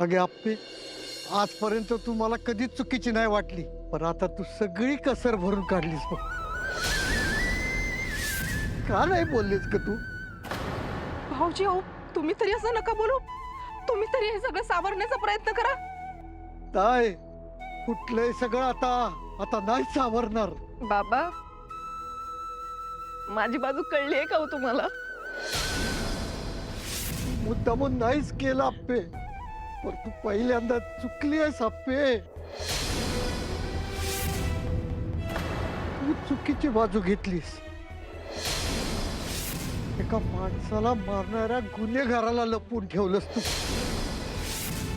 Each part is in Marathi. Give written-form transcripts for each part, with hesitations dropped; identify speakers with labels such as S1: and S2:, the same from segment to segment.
S1: अगे आप्पे, आजपर्यंत तू मला कधीच चुकीची नाही वाटली, पण आता तू सगळी कसर भरून काढलीस बघ. का नाही बोललीस का तू?
S2: भाऊजी हो, तुम्ही तरी असं नका बोलू. तुम्ही तरी हे सगळं सावरण्याचा प्रयत्न करा.
S1: काय कुठलंय सगळं आता आता नाही सावरणार.
S2: बाबा, माझी बाजू कळली आहे का हो तुम्हाला?
S1: मुद्दामून नाहीच केलं आप्पे, पण तू पहिल्यांदा चुकली आहेस आप्पे. तू चुकीची बाजू घेतलीस. एका माणसाला मारणाऱ्या गुन्हेगाराला लपवून ठेवलंस तू.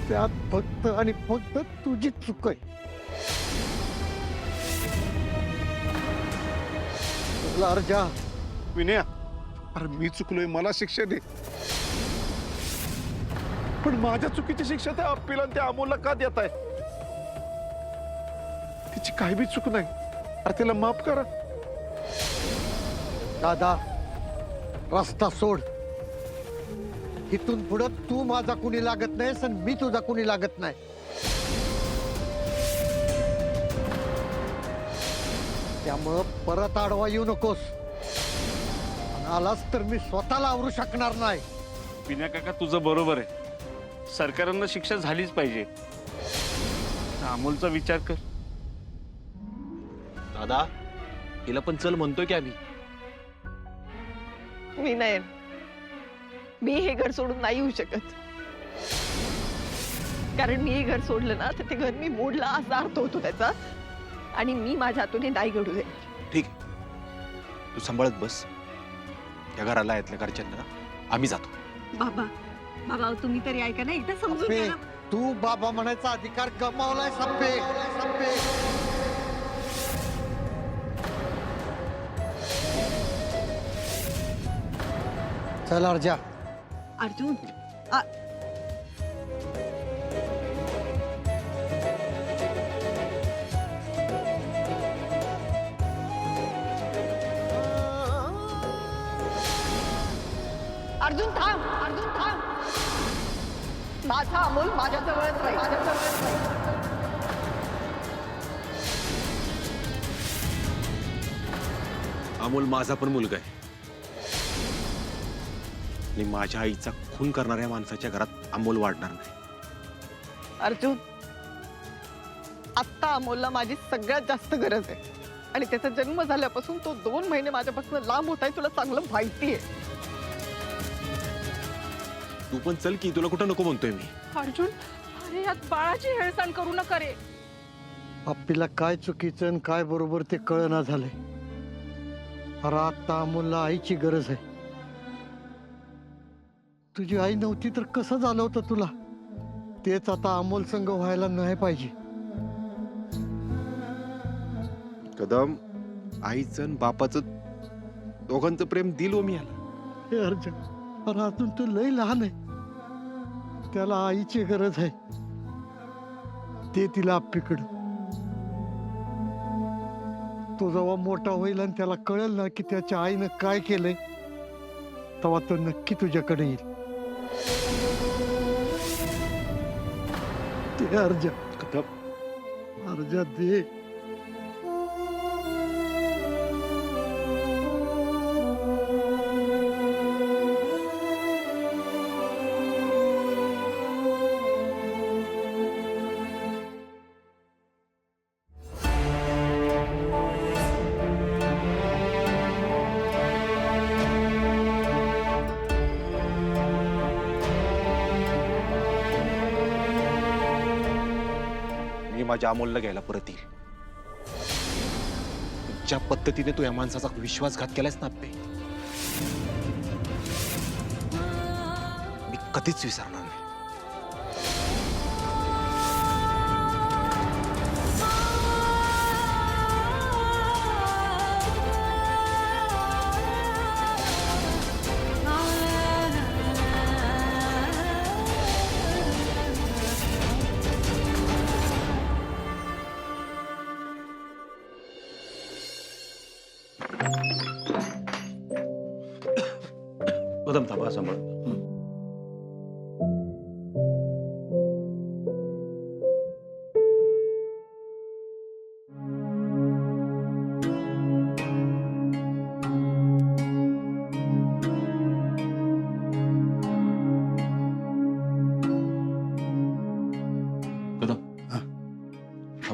S1: त्यात फक्त आणि फक्त तुझी चूक आहे. अर्जा,
S3: विनया, अरे मी चुकलोय, मला शिक्षा दे. पण माझ्या चुकीची शिक्षा त्या अप्पीला आणि त्या अमोलला का देत आहे? तिची काही बी चूक नाही. अरे तिला माफ करा.
S1: दादा, रस्ता सोड. इथून पुढं तू माझा कुणी लागत नाहीस आणि मी तुझा कुणी लागत नाही. त्यामुळं परत आडवा येऊ नकोस. आणि आलास तर मी स्वतःला आवरू शकणार नाही.
S4: विनय काका, तुझं बरोबर आहे. सरकारांना शिक्षा झालीच पाहिजे. अमोलचा विचार कर.
S5: दादा, हिला पण चल म्हणतोय की आम्ही.
S2: मी नाही, मी हे घर सोडून नाही येऊ शकत. कारण मी हे घर सोडलं ना तर ते घर मी मोडलं असा अर्थ होतो त्याचा. आणि मी माझ्या हातून हे नाही घडू दे.
S5: ठीक आहे, तू सांभाळत बस. या घराला यातल्या घरच्यांना आम्ही जातो.
S6: बाबा, बाबा तुम्ही तरी ऐका ना, एकदा समजून घ्या ना.
S1: तू बाबा म्हणायचा अधिकार गमावलाय सप्पे. चल अर्जा.
S6: अर्जुन,
S2: अर्जुन थांब, अर्जुन थांब. माझा अमोल माझ्या जवळच राहील, माझ्या जवळच राहील.
S5: अमोल माझा पण मुलगा आहे आणि माझ्या आईचा खून करणाऱ्या माणसाच्या घरात अमोल वाढणार नाही.
S2: अर्जुन, आत्ता अमोलला माझी सगळ्यात जास्त गरज आहे. आणि त्याचा जन्म झाल्यापासून तो 2 महिने माझ्यापासून लांब होत आहे, तुला चांगलं माहिती आहे.
S5: तू पण चल की, तुला कुठं नको म्हणतोय मी.
S2: अर्जुन, अरे यात बाळाची हेळसांड करू नका रे.
S1: आपल्याला काय चुकीचं आणि काय बरोबर ते कळना झालंय. अरे आता अमोलला आईची गरज आहे. तुझी आई नव्हती तर कसं झालं होतं तुला? तेच आता अमोल संग व्हायला नाही पाहिजे.
S5: कदम, आईचं आणि बापाचं दोघांचं प्रेम दिलो मी याला.
S1: हे अर्जुन, अरे अजून तू लय लहान आहे. त्याला आईची गरज आहे. ते तिला आप्पीकडं. तो जेव्हा मोठा होईल आणि त्याला कळेल ना की त्याच्या आईनं काय केलंय, तेव्हा तो नक्की तुझ्याकडे येईल. ते अर्जा,
S5: कदम,
S1: अर्जा दे.
S5: मी माझ्या अमोलला घ्यायला परत येईल. ज्या पद्धतीने तू या माणसाचा विश्वासघात केलायस ना अप्पे, मी कधीच विसरणार नाही.
S4: कदम थांबा, सांभाळ.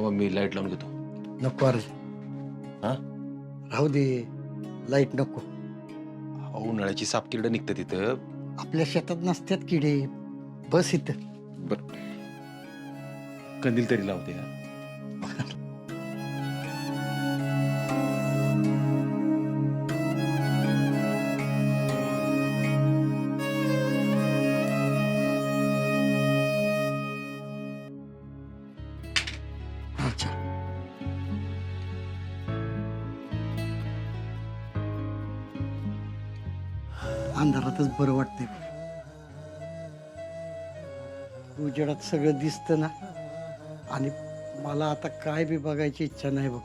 S5: थांबा मी लाईट लावून घेतो.
S1: नको अरे.
S5: हा?
S1: राहू दे, लाईट नको.
S5: अहो उन्हाळ्याची सापकिरडं निघतं तिथं.
S1: आपल्या शेतात नसत्यात किडे. बस इथं.
S5: बर कंदील तरी लावते.
S1: अच्छा. अंधारातच बरं वाटतंय. उजेडात सगळं दिसतं ना, आणि मला आता काय बी बघायची इच्छा नाही बघ.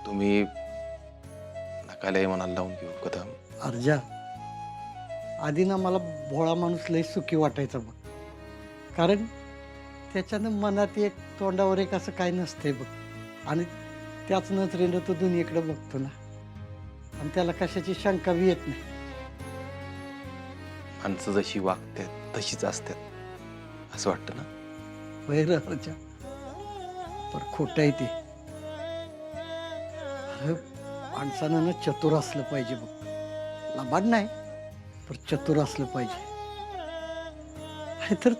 S5: तुम्ही नकालाही मनाला लावून घेऊ कदम.
S1: अर्जा, आधी ना मला भोळा माणूस लय सुखी वाटायचा बघ. कारण त्याच्यानं मनात एक तोंडावर एक असं काय नसतंय बघ. आणि त्याच नजरेनं तो दुनियेकडे बघतो ना, आणि त्याला कशाची शंका बी येत नाही.
S5: माणसं जशी वागतात तशीच असतात असं वाटतं ना.
S1: वैर अर्जा, पर खोट आहे ते. अरे माणसानं ना चतुर असलं पाहिजे बघ. लबाड नाही, पण चतुर असलं पाहिजे. तर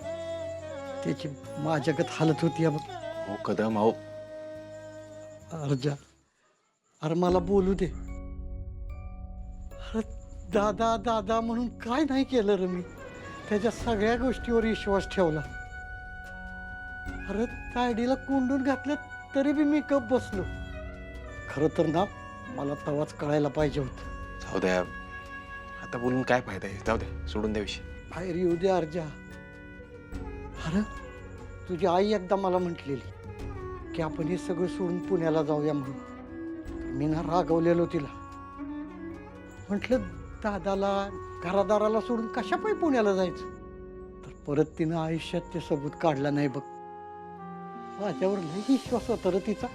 S1: त्याची माझ्यागत हालत होती बघ.
S5: हो कदम. अहो
S1: अर्जा, अरे मला बोलू दे. अरे दादा दादा म्हणून काय नाही केलं रे मी. त्याच्या सगळ्या गोष्टीवर विश्वास ठेवला. अरे तायडीला कोंडून घातलं तरी बी मी गप्प बसलो. खरं तर ना मला तवाच कळायला पाहिजे होतं.
S5: जाऊ द्या आता बोलून काय फायदा आहे. जाऊ द्या सोडून द्या विषय.
S1: बाहेर येऊ दे अर्जा. अरे तुझी आई एकदा मला म्हटलेली की आपण हे सगळं सोडून पुण्याला जाऊया म्हणून. तर मी ना रागवलेलो तिला. म्हटलं दादाला घरादाराला सोडून कशापायी पुण्याला जायचं. तर परत तिनं आयुष्यात ते सबूत काढला नाही बघ. माझ्यावर लई विश्वास होता रे तिचा.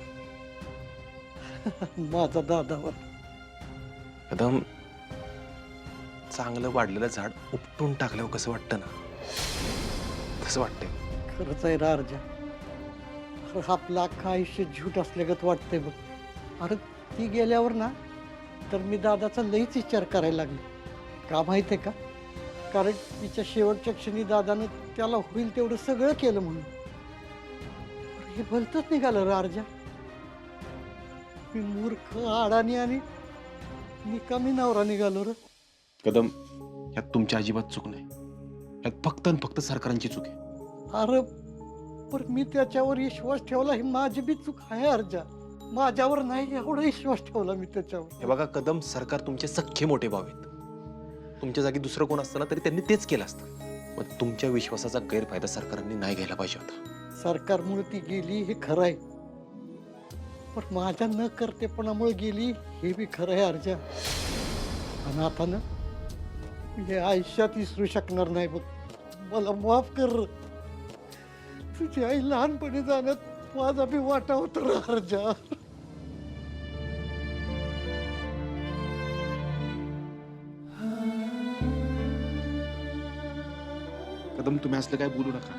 S1: माझा दादावर.
S5: कदम चांगलं वाढलेलं झाड उपटून टाकल्यावर कसं वाटतं ना, तसं वाटतंय.
S1: खरंच आहे रा अर्जा. अरे आपलं अख्खं आयुष्य झूट असल्यागत वाटतंय बघ. अरे ती गेल्यावर ना तर मी दादाचा लईच विचार करायला लागले. का माहिती आहे का? कारण तिच्या शेवटच्या क्षणी दादानं त्याला होईल तेवढं सगळं केलं म्हणून. अरे हे भलतंच निघालं रे अर्जा. मी मूर्ख, अडाणी आणि निकामी नवरा निघालो रे.
S5: कदम यात तुमची अजिबात चूक नाही. यात फक्त आणि फक्त सरकारांची चूक आहे.
S1: अरे पण मी त्याच्यावर विश्वास ठेवला, ही माझी बी चूक आहे अर्जा. माझ्यावर नाही एवढा विश्वास ठेवला मी त्याच्यावर.
S5: हे बघा कदम, सरकार तुमचे सख्खे मोठे भाव आहेत. तुमच्या जागी दुसरं कोण असतं ना तरी त्यांनी तेच केलं असतं. पण तुमच्या विश्वासाचा गैरफायदा सरकारांनी नाही घ्यायला पाहिजे होता.
S1: सरकारमुळे ती गेली हे खरं आहे, पण माझ्या न करतेपणामुळे गेली हे बी खरं आहे अर्जा. आणि आता ना हे आयुष्यात विसरू शकणार नाही बघ. मला माफ कर. तुझी आई लहानपणी जाण्यात माझा बी वाटा होता रे अर्जा.
S5: कदम तुम्ही असलं काय बोलू नका.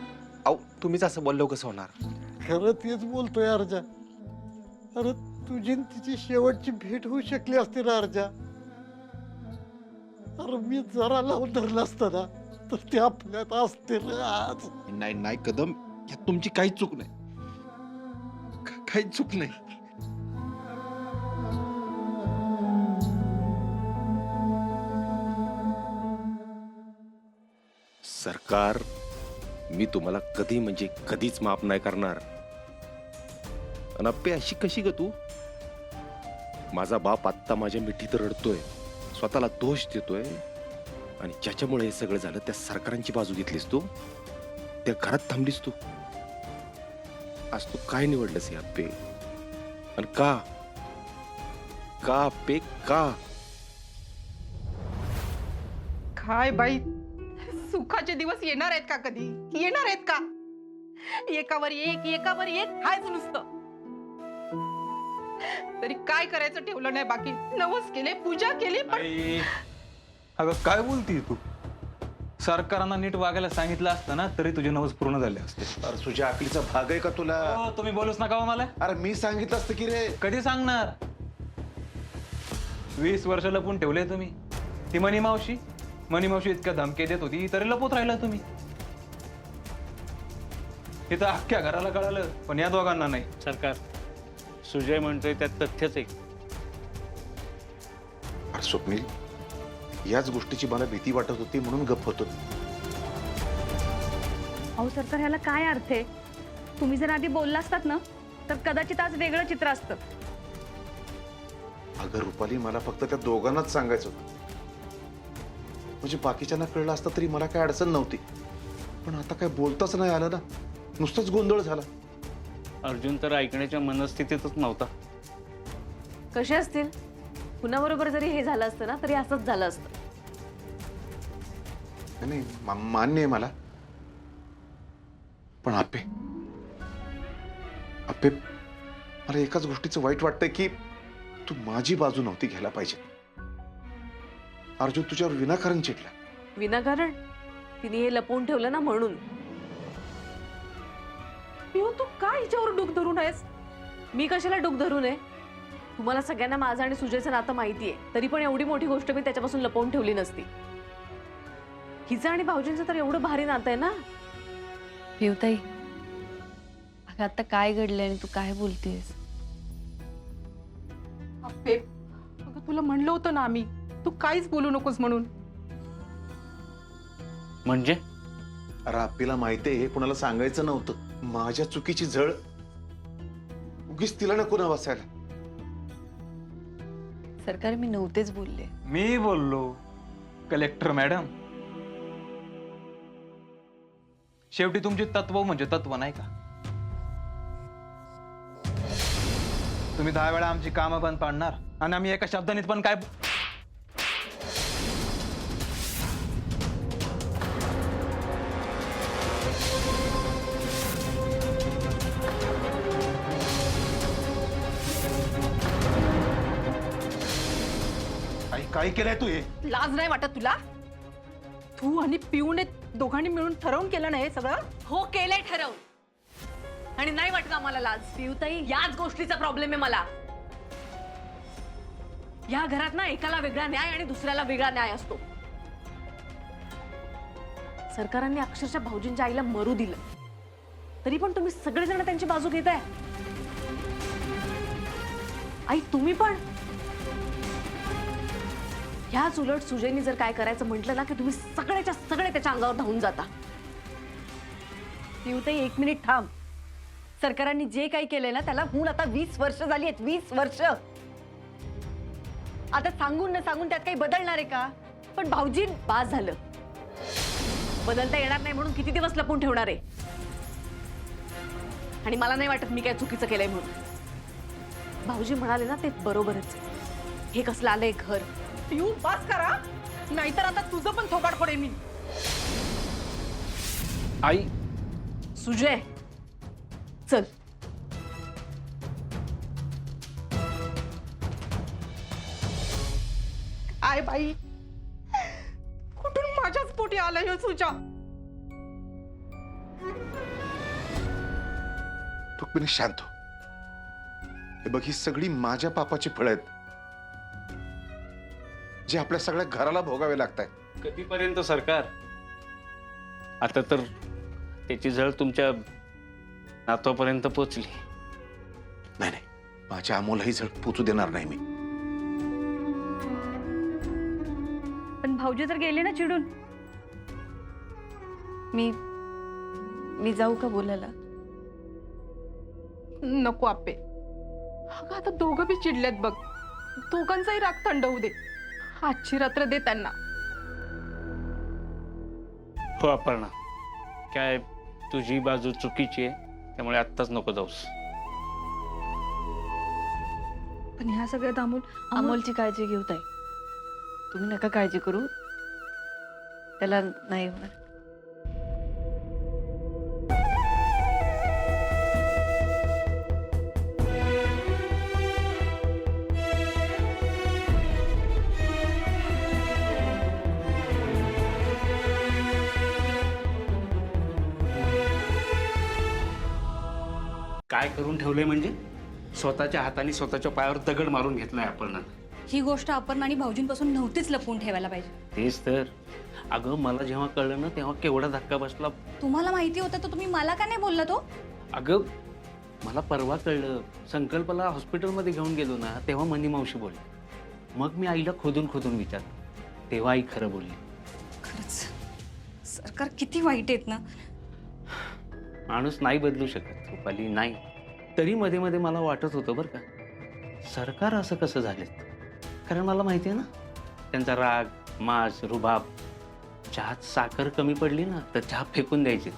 S5: अहो तुम्हीच असं बोललो कसं होणार.
S1: खरं तेच बोलतोय अर्जा. अरे तुझी न तिची शेवटची भेट होऊ शकली असती रे अर्जा. अरे मी जरा लावून धरलं असतं ना तर ते आपल्यात असते रे आज.
S5: नाही नाही कदम, यात तुमची काहीच चूक नाही. काहीच चूक नाही. सरकार, मी तुम्हाला कधी म्हणजे कधीच माफ नाही करणार. आणि अप्पे अशी कशी ग तू? माझा बाप आत्ता माझ्या मिठीत रडतोय, स्वतःला दोष देतोय, आणि ज्याच्यामुळे हे सगळं झालं त्या सरकारांची बाजू घेतलीस तू. त्या घरात थांबलीस तू. आज तू काय निवडलंस या अप्पे? आणि का का अप्पे का?
S2: काय बाई, सुखाचे दिवस येणार आहेत का? कधी येणार आहेत का? एकावर एक हायच नुसतं. तरी काय करायचं ठेवलं नाही बाकी. नवस केले, पूजा केली, पण
S7: अगं काय बोलतीय तू? सरकारनं नीट वागायला सांगितलं असतं ना तरी तुझे नवस पूर्ण झाले असते.
S3: अरे तुझ्या अकलीचा भाग आहे का तुला?
S7: हो, तुम्ही बोलूच नका हो मला.
S3: अरे मी सांगितलं असतं की रे.
S7: कधी सांगणार? 20 वर्ष लपून ठेवले तुम्ही. ती मनी मावशी इतक्या धमके देत होती तरी लपवत राहिला तुम्ही. हे तर अख्ख्या घराला कळालं पण या दोघांना नाही.
S4: सरकार, सुजय म्हणतोय त्यात तथ्यच आहे.
S3: अरे स्वप्नील, याच गोष्टीची मला भीती वाटत होती म्हणून गप्प होतो.
S6: अहो सरकार, ह्याला काय अर्थ आहे? तुम्ही जर आधी बोलला असतात ना तर कदाचित आज वेगळं चित्र असतं.
S3: अगं रुपाली, मला फक्त त्या दोघांनाच सांगायचं होतं. म्हणजे बाकीच्यांना कळलं असतं तरी मला काय अडचण नव्हती. पण आता काय बोलताच नाही आलं ना, नुसतंच गोंधळ झाला.
S4: अर्जुन तर ऐकण्याच्या मनस्थितीतच नव्हता.
S8: कसे असतील? कुणाबरोबर जरी हे झालं असतं ना तरी असंच झालं असतं.
S3: नाही मान्य आहे मला. पण आपे मला एकाच गोष्टीचं वाईट वाटतंय की तू माझी बाजू नव्हती घ्यायला पाहिजे. अर्जुन तुझ्यावर विनाकारण चिडला.
S8: विनाकारण तिने हे लपवून ठेवलं ना म्हणून.
S2: पिऊ, तू काय हिच्यावर डोक धरून आहेस?
S8: मी कशाला डोक धरू नये? तुम्हाला सगळ्यांना माझं आणि सुजयचं नातं माहितीये, तरी पण एवढी मोठी गोष्ट मी त्याच्यापासून लपवून ठेवली नसती. हिचं आणि भाऊजींचं तर एवढं भारी नातं आहे ना.
S9: पिवताई, अगं आता काय घडलंय आणि तू काय बोलतेस?
S2: अप्पे, अगं तुला म्हणलं होतं ना आम्ही, तू काहीच बोलू नकोस म्हणून.
S4: म्हणजे
S3: अरे आपल्याला माहितीये हे कुणाला सांगायचं नव्हतं. माझ्या चुकीची झळ उगीच तिला नको ना बसायला.
S9: सरकार, मी नव्हतेच बोलले.
S7: मी बोललो कलेक्टर मॅडम. शेवटी तुमचे तत्व म्हणजे तत्व नाही का? तुम्ही 10 वेळा आमची कामं बंद पाडणार आणि आम्ही एका शब्दाने पण काय
S3: काय केलंय तू हे?
S2: लाज नाही वाटत तुला? तू आणि पिऊने दोघांनी मिळून ठरवून केलं नाही सगळं?
S8: हो, केलंय ठरव. आणि नाही वाटत आम्हाला लाज. पिऊताई, याच गोष्टीचा प्रॉब्लेम आहे मला. या घरात ना एकाला वेगळा न्याय आणि दुसऱ्याला वेगळा न्याय असतो. सरकारांनी अक्षरशः भाऊजींच्या आईला मरू दिलं तरी पण तुम्ही सगळेजण त्यांची बाजू घेताय. आई तुम्ही पण. ह्याच उलट सुजयनी जर काय करायचं म्हटलं ना की तुम्ही सगळ्याच्या सगळे त्याच्या अंगावर धावून जाता.
S6: पिऊताई, 1 मिनिट थांब. सरकारांनी जे काही केलंय ना त्याला होऊन आता 20 वर्ष झाली आहेत. 20 वर्ष. आता सांगून न सांगून त्यात काही बदलणार आहे का?
S8: पण भाऊजी, बास झालं. बदलता येणार नाही म्हणून किती दिवस लपून ठेवणार आहे? आणि मला नाही वाटत मी काय चुकीचं केलंय म्हणून. भाऊजी म्हणाले ना ते बरोबरच. हे कसलं आलंय घर.
S2: पिऊ, पास करा, नाहीतर आता तुझं पण थोबाड पडेल मी.
S4: आई,
S8: सुजय, चल.
S2: आय बाई, कुठून माझ्याच पोटी आलाय ह्यो सुजा?
S3: रुक्मिणी शांत हो. हे बघ, ही सगळी माझ्या पापाची फळं आहेत जे आपल्या सगळ्या घराला भोगावे लागत आहेत.
S4: कधीपर्यंत सरकार? आता तर त्याची झळ तुमच्या नातवापर्यंत पोचली.
S3: नाही नाही, माझ्या अमोलही झळ पोचू देणार नाही मी.
S6: पण भाऊजी तर गेले ना चिडून.
S9: मी जाऊ का बोलायला?
S2: नको आप्पे. अगं आता दोघं बी चिडलेत बघ. दोघांचाही राग थंड होऊ दे. आजची रात्र दे त्यांना.
S4: हो अपर्णा, काय तुझी बाजू चुकीची आहे त्यामुळे आत्ताच नको जाऊस.
S6: पण ह्या सगळ्यात
S9: अमोलची काळजी घेऊ ताई. तुम्ही नका काळजी करू, त्याला नाही होणार.
S4: काय करून ठेवलंय म्हणजे स्वतःच्या हाताने स्वतःच्या पायावर दगड मारून घेतलाय आपण.
S6: ही गोष्ट आपण आणि भाऊजींपासून नव्हतीच लपवून ठेवायला पाहिजे.
S4: तेच तर. अगं मला जेव्हा कळलं ना तेव्हा केवढा धक्का बसला.
S6: तुम्हाला माहिती होतं तर तुम्ही मला का नाही बोलला तो?
S4: अगं मला परवा कळलं, संकल्पला हॉस्पिटलमध्ये घेऊन गेलो ना तेव्हा मनी मावशी बोलली. मग मी आईला खोदून खोदून विचारलं, तेव्हा आई खरं बोलली.
S6: खरंच सरकार किती वाईट आहेत ना.
S4: माणूस नाही बदलू शकत रुपाली, नाही. तरी मध्ये मध्ये मला वाटत होतं बरं का, सरकार असं कसं झालेत. कारण मला माहिती आहे ना त्यांचा राग, माज, रुबाब. चहात साखर कमी पडली ना तर चहा फेकून द्यायची.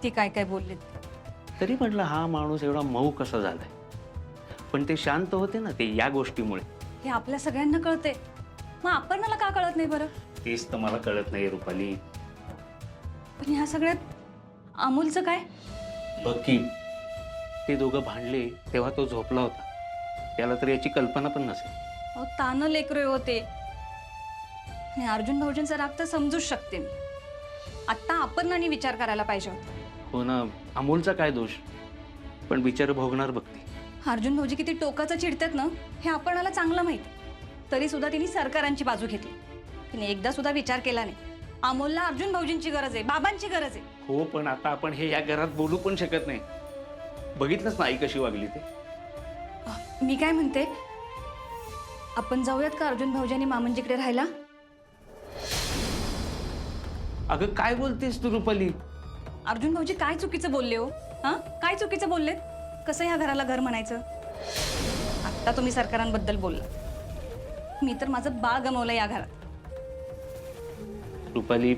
S6: ते काय काय बोललेत.
S4: तरी म्हटलं हा माणूस एवढा मऊ कसा झालाय. पण ते शांत होते ना ते या गोष्टीमुळे.
S6: हे आपल्या सगळ्यांना कळते, मग आपणाला का कळत नाही बरं?
S4: तेच तर मला कळत नाही रुपाली.
S6: पण ह्या सगळ्यात अमोलचं काय?
S4: बघ की ते दोघं भांडले तेव्हा तो झोपला होता. त्याला तर याची कल्पना पण नसेल.
S6: अहो तानं लेकरे होते. आणि अर्जुन भाऊजींचा राग तर समजूच शकते मी. आत्ता अपर्णाने विचार करायला पाहिजे होता.
S4: हो ना, अमोलचा काय दोष, पण बिचार भोगणार बघते.
S6: अर्जुन भाऊजी किती टोकाचं चिडतात ना हे आपणाला चांगलं माहिती. तरी सुद्धा तिने सरकारांची बाजू घेतली. तिने एकदा सुद्धा विचार केला नाही अमोलला अर्जुन भाऊजींची गरज आहे, बाबांची गरज आहे.
S4: हो पण आता आपण हे या घरात बोलू पण शकत नाही. बघितलंच ना आई कशी वागली ते.
S6: मी काय म्हणते, आपण जाऊयात का अर्जुन भाऊजींनी मामांजीकडे राहायला?
S4: अगं काय बोलतेस तू रुपाली?
S6: अर्जुन भाऊजी काय चुकीचं बोलले हो? हा काय चुकीचं बोललेत? कसं ह्या घराला घर म्हणायचं? आत्ता तुम्ही सरकारांबद्दल बोलला, मी तर माझं बाळ गमावलं या घरात.
S4: रुपाली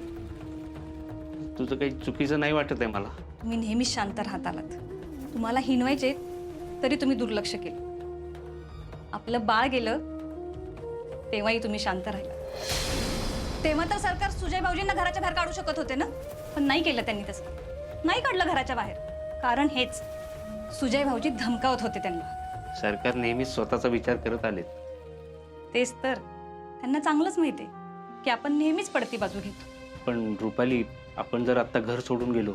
S4: तुझं काही चुकीचं नाही वाटत आहे मला.
S6: तुम्ही नेहमीच शांत राहत आलात. तुम्हाला हिनवायचे तरी तुम्ही दुर्लक्ष केलं. आपलं बाळ गेलं तेव्हाही तुम्ही शांत राहिला. तेव्हा तर सरकार सुजय भाऊजींना घराच्या बाहेर काढू शकत होते ना, पण नाही केलं त्यांनी. तसं नाही काढलं घराच्या बाहेर. कारण हेच सुजय भाऊजी धमकावत होते त्यांना.
S4: सरकार नेहमीच स्वतःचा विचार करत आले.
S6: तेच तर. त्यांना चांगलंच माहिती आहे की आपण नेहमीच पडती बाजू घेतो.
S4: पण रुपाली आपण जर आता घर सोडून गेलो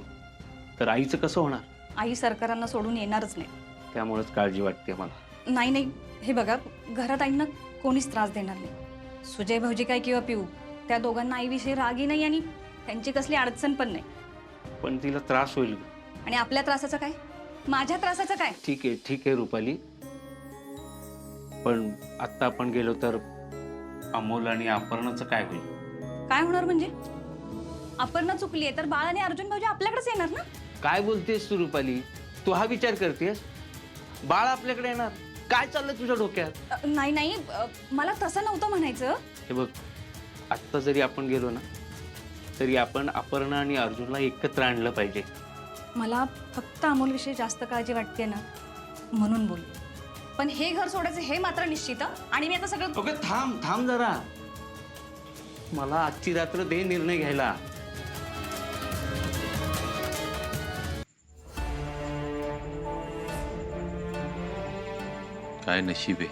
S4: तर आईचं कसं होणार?
S6: आई सरकारांना सोडून येणारच नाही.
S4: त्यामुळेच काळजी वाटते मला.
S6: नाही नाही, हे बघा, घरात आईंना कोणीच त्रास देणार नाही. सुजय भाऊजी काय किंवा पिऊ, त्या दोघांना आईविषयी रागही नाही आणि त्यांची कसली अडचण पण नाही.
S4: पण तिला त्रास होईल.
S6: आणि आपल्या त्रासाचं काय, माझ्या त्रासाचं काय?
S4: ठीक आहे रुपाली, पण आत्ता आपण गेलो तर अमोल आणि अपर्णाचं काय होईल?
S6: काय होणार म्हणजे? अपर्णा चुकली आहे तर बाळ आणि अर्जुन भाऊजी आपल्याकडेच येणार ना.
S4: काय बोलतेस तू रुपाली? तू हा विचार करतेस? बाळ आपल्याकडे येणार? काय चाललंय तुझ्या डोक्यात?
S6: नाही नाही, मला तसं नव्हतं म्हणायचं.
S4: हे बघ, आत्ता जरी आपण गेलो ना तरी आपण अपर्णा आणि अर्जुनला एकत्र आणलं पाहिजे.
S6: मला फक्त अमोलविषयी जास्त काळजी वाटते ना, म्हणून बोल. पण हे घर सोडायचं हे मात्र निश्चित. आणि मी आता सगळं.
S4: ओके, थांब जरा. मला आजची रात्र दे निर्णय घ्यायला.
S5: काय नशीब आहे.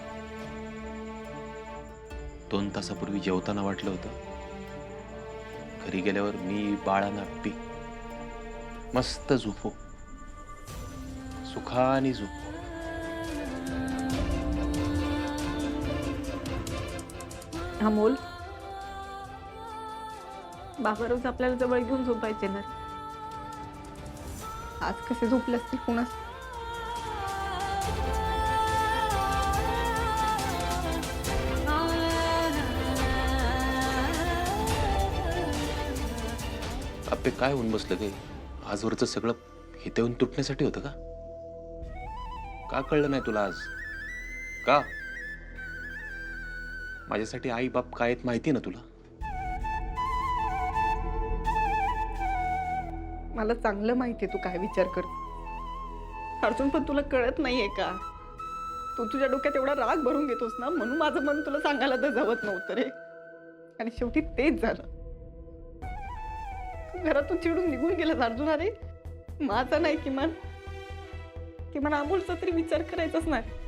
S5: 2 तासापूर्वी जेवताना वाटलं होतं घरी गेल्यावर मी बाळानं अप्पी मस्त झोपो, सुखाने झोपो.
S9: अमोल, बाबा रोज आपल्याला जवळ घेऊन झोपायचे ना. आज कसे झोपले असतील पुन्हा.
S5: अप्पे काय होऊन बसलं काही? आजवरचं सगळं हितेवून तुटण्यासाठी होतं का? का कळलं नाही तुला आज? का? माझ्यासाठी आई बाप काय आहेत माहिती ना तुला?
S9: मला चांगलं माहितीये तू काय विचार करतो. अर्जुन, पण तुला कळत नाहीये का? तू तुझ्या डोक्यात एवढा राग भरून घेतोस ना, म्हणून माझं मन तुला सांगायला तर जवत नव्हतं रे. आणि शेवटी तेच झालं. तू घरातून चिडून निघून गेलास अर्जुन. अरे माझा नाही, किमान अमोलचा तरी विचार करायचाच नाही.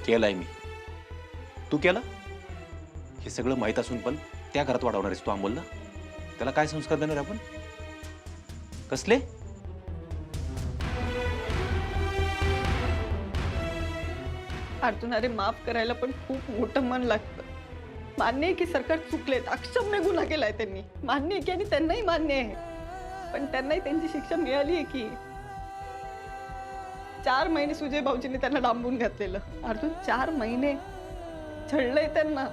S5: केलाय मी. तू केला? हे सगळं माहीत असून पण त्या घरात वाढवणार आहेस तू अमोलला?
S7: त्याला काय संस्कार देणार आपण? कसले?
S9: अर्जुन, अरे माफ करायला पण खूप मोठं मन लागतं. मान्य आहे की सरकार चुकलेत, अक्षम्य गुन्हा केलाय त्यांनी, मान्य आहे की, आणि त्यांनाही मान्य आहे, पण त्यांनाही त्यांची शिक्षा मिळाली आहे की. 4 महिने सुजय भाऊजींनी त्यांना डांबून घातलेलं. अर्जुन, 4 महिने छळलंय त्यांना.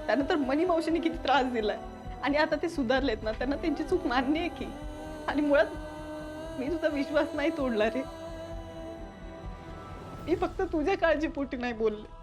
S9: त्यानंतर मनी मावशीने किती त्रास दिलाय, आणि आता ते सुधारलेत ना, त्यांना त्यांची चूक मान्य आहे की. आणि मुळात मी तुझा विश्वास नाही तोडला रे. मी फक्त तुझ्या काळजीपोटी नाही बोलले.